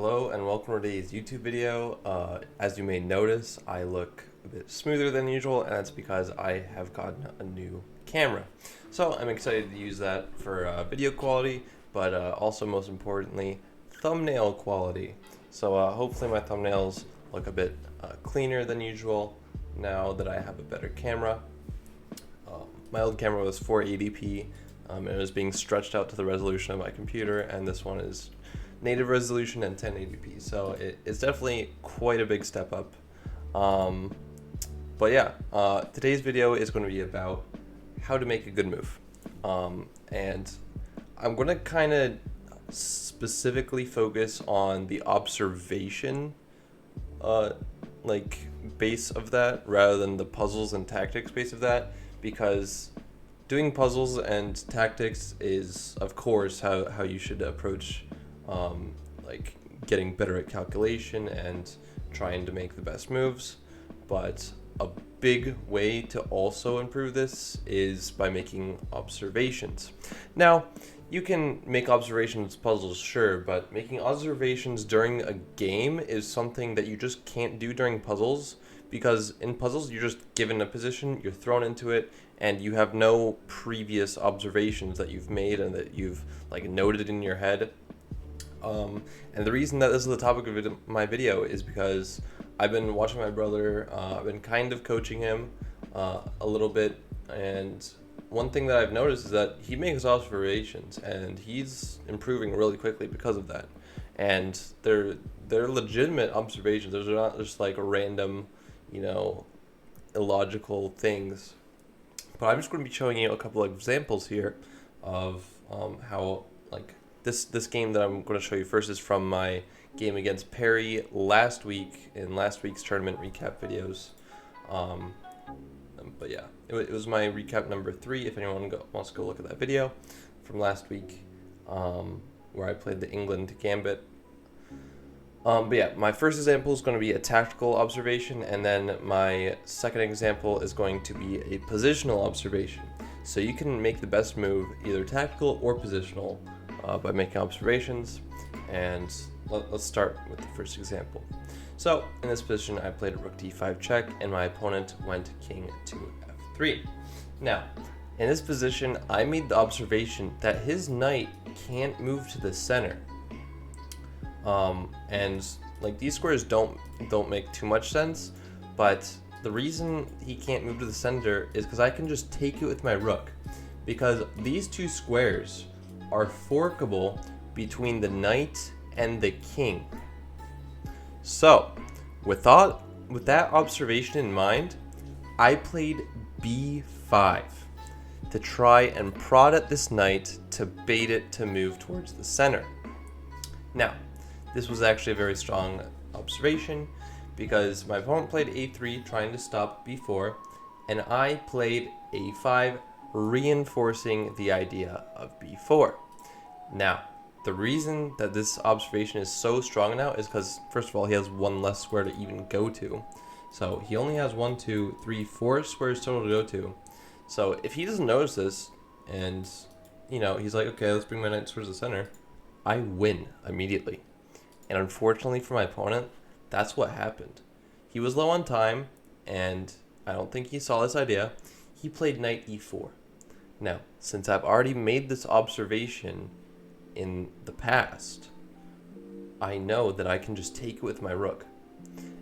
Hello and welcome to today's YouTube video. As you may notice, I look a bit smoother than usual, and that's because I have gotten a new camera. So I'm excited to use that for video quality, but also most importantly, thumbnail quality. So hopefully my thumbnails look a bit cleaner than usual now that I have a better camera. My old camera was 480p, and it was being stretched out to the resolution of my computer, and this one is native resolution and 1080p, so it's definitely quite a big step up. But yeah, today's video is going to be about how to make a good move, and I'm going to kind of specifically focus on the observation base of that rather than the puzzles and tactics base of that, because doing puzzles and tactics is of course how you should approach like getting better at calculation and trying to make the best moves. But a big way to also improve this is by making observations. Now, you can make observations puzzles, sure, but making observations during a game is something that you just can't do during puzzles, because in puzzles you're just given a position, you're thrown into it, and you have no previous observations that you've made and that you've like noted in your head. And the reason that this is the topic of my video is because I've been watching my brother, I've been kind of coaching him a little bit, and one thing that I've noticed is that he makes observations and he's improving really quickly because of that. And they're legitimate observations. They're not just like random, illogical things. But I'm just going to be showing you a couple of examples here of how this game that I'm going to show you first is from my game against Perry last week in last week's tournament recap videos. But yeah, it was my recap number 3. If anyone wants to go look at that video from last week, where I played the England Gambit. But yeah, my first example is going to be a tactical observation, and then my second example is going to be a positional observation. So you can make the best move either tactical or positional by making observations. And let's start with the first example. So in this position, I played a rook d5 check, and my opponent went king to f3. Now, in this position, I made the observation that his knight can't move to the center. And like these squares don't make too much sense, but the reason he can't move to the center is because I can just take it with my rook, because these two squares are forkable between the knight and the king. So with that observation in mind, I played b5 to try and prod at this knight to bait it to move towards the center. Now, this was actually a very strong observation because my opponent played a3 trying to stop b4, and I played a5 reinforcing the idea of b4. Now, the reason that this observation is so strong now is because, first of all, he has one less square to even go to. So he only has 1, 2, 3, 4 squares total to go to. So if he doesn't notice this and, he's like, okay, let's bring my knight towards the center, I win immediately. And unfortunately for my opponent, that's what happened. He was low on time, and I don't think he saw this idea. He played knight e4. Now, since I've already made this observation in the past, I know that I can just take it with my rook.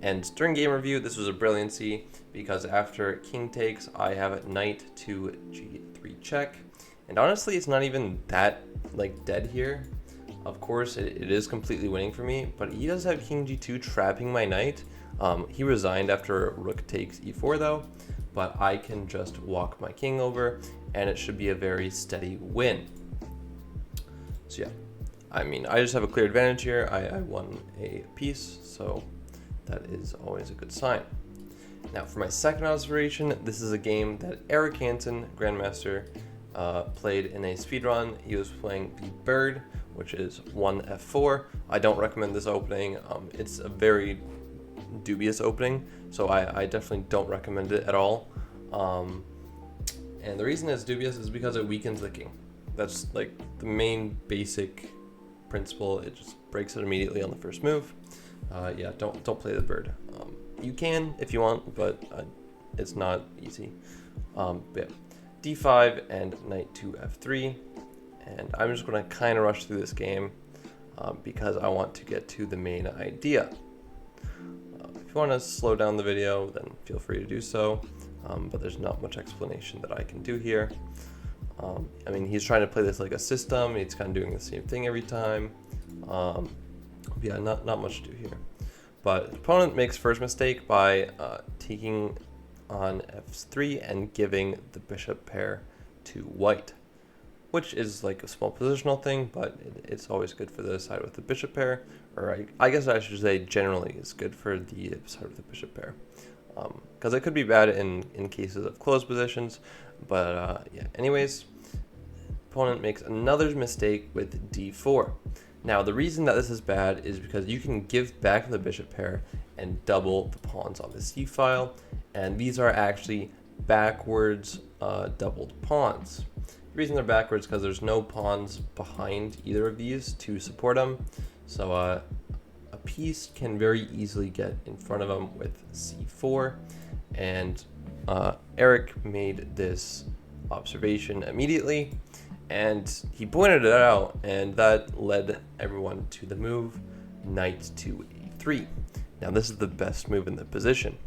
And during game review, this was a brilliancy, because after king takes, I have knight to g3 check. And honestly, it's not even that dead here. Of course, it is completely winning for me, but he does have king g2 trapping my knight. He resigned after rook takes e4 though, but I can just walk my king over, and it should be a very steady win. So yeah, I just have a clear advantage here. I won a piece, so that is always a good sign. Now for my second observation, this is a game that Eric Hansen, Grandmaster, played in a speedrun. He was playing the bird, which is 1f4. I don't recommend this opening. It's a very dubious opening, so I definitely don't recommend it at all. And the reason it's dubious is because it weakens the king. That's like the main basic principle. It just breaks it immediately on the first move. Yeah, don't play the bird. You can if you want, but it's not easy. But yeah, d5 and knight to f3, and I'm just going to kind of rush through this game because I want to get to the main idea. If you want to slow down the video, then feel free to do so, but there's not much explanation that I can do here. I mean, he's trying to play this like a system, he's kind of doing the same thing every time. Yeah, not much to do here. But the opponent makes first mistake by taking on f3 and giving the bishop pair to white, which is like a small positional thing, but it's always good for the side with the bishop pair, or I guess I should say generally it's good for the side with the bishop pair, because it could be bad in cases of closed positions, but yeah, anyways, opponent makes another mistake with d4. Now, the reason that this is bad is because you can give back the bishop pair and double the pawns on the c-file, and these are actually backwards doubled pawns. The reason they're backwards is because there's no pawns behind either of these to support them, so a piece can very easily get in front of them with c4, and Eric made this observation immediately, and he pointed it out, and that led everyone to the move knight to a3. Now, this is the best move in the position,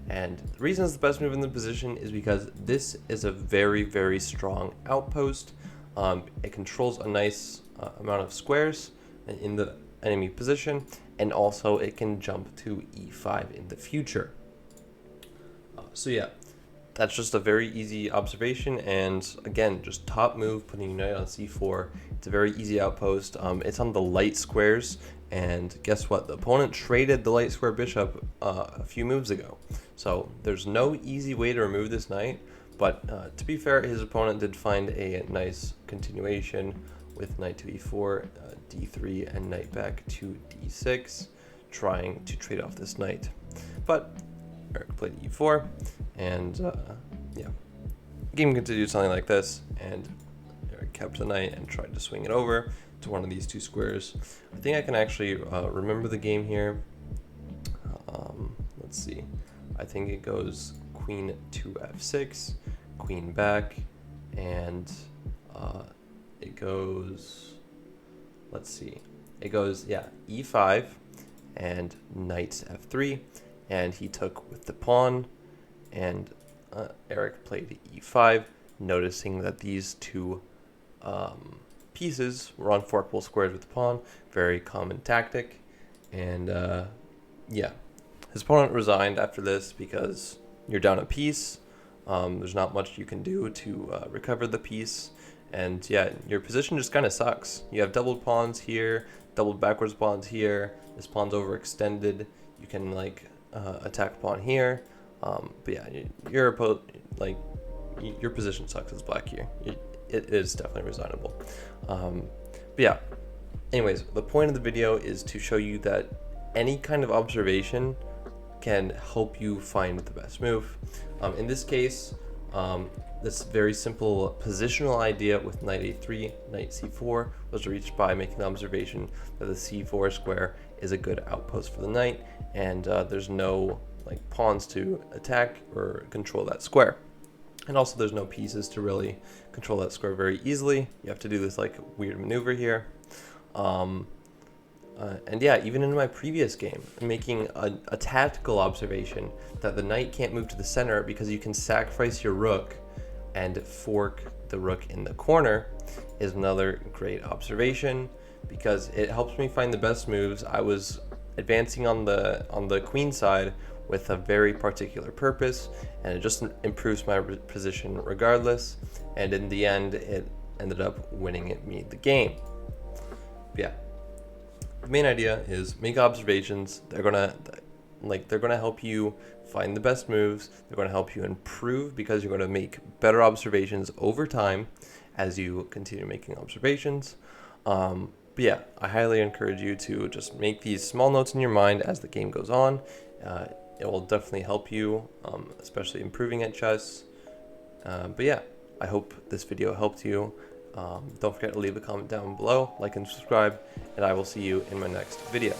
and the reason it's the best move in the position is because this is a very, very strong outpost. It controls a nice amount of squares in the enemy position, and also it can jump to e5 in the future. So yeah, that's just a very easy observation, and again, just top move, putting knight on c4. It's a very easy outpost. It's on the light squares, and guess what? The opponent traded the light square bishop a few moves ago. So there's no easy way to remove this knight, but to be fair, his opponent did find a nice continuation with knight to e4, d3, and knight back to d6, trying to trade off this knight. But Eric played e4, and yeah, the game continued something like this, and Eric kept the knight and tried to swing it over to one of these two squares. I think I can actually remember the game here. Let's see. I think it goes queen to f6, queen back, and it goes, let's see, it goes, yeah, e5 and knight f3, and he took with the pawn, and Eric played e5, noticing that these two pieces were on forkable squares with the pawn. Very common tactic, and yeah, his opponent resigned after this because you're down a piece. There's not much you can do to recover the piece, and yeah, your position just kind of sucks. You have doubled pawns here, doubled backwards pawns here. This pawn's overextended. You can like attack pawn here, but yeah, your position sucks as black here. It is definitely resignable. But yeah, anyways, the point of the video is to show you that any kind of observation can help you find the best move. In this case, this very simple positional idea with knight a3, knight c4 was reached by making the observation that the c4 square is a good outpost for the knight, and there's no like pawns to attack or control that square. And also there's no pieces to really control that square very easily. You have to do this like weird maneuver here. And yeah, even in my previous game, making a tactical observation that the knight can't move to the center because you can sacrifice your rook and fork the rook in the corner is another great observation, because it helps me find the best moves. I was advancing on the queen side with a very particular purpose, and it just improves my position regardless, and in the end it ended up winning me the game. But yeah, the main idea is make observations. They're gonna help you find the best moves. They're gonna help you improve because you're gonna make better observations over time as you continue making observations. But yeah, I highly encourage you to just make these small notes in your mind as the game goes on. It will definitely help you, especially improving at chess. But yeah, I hope this video helped you. Don't forget to leave a comment down below, like and subscribe, and I will see you in my next video.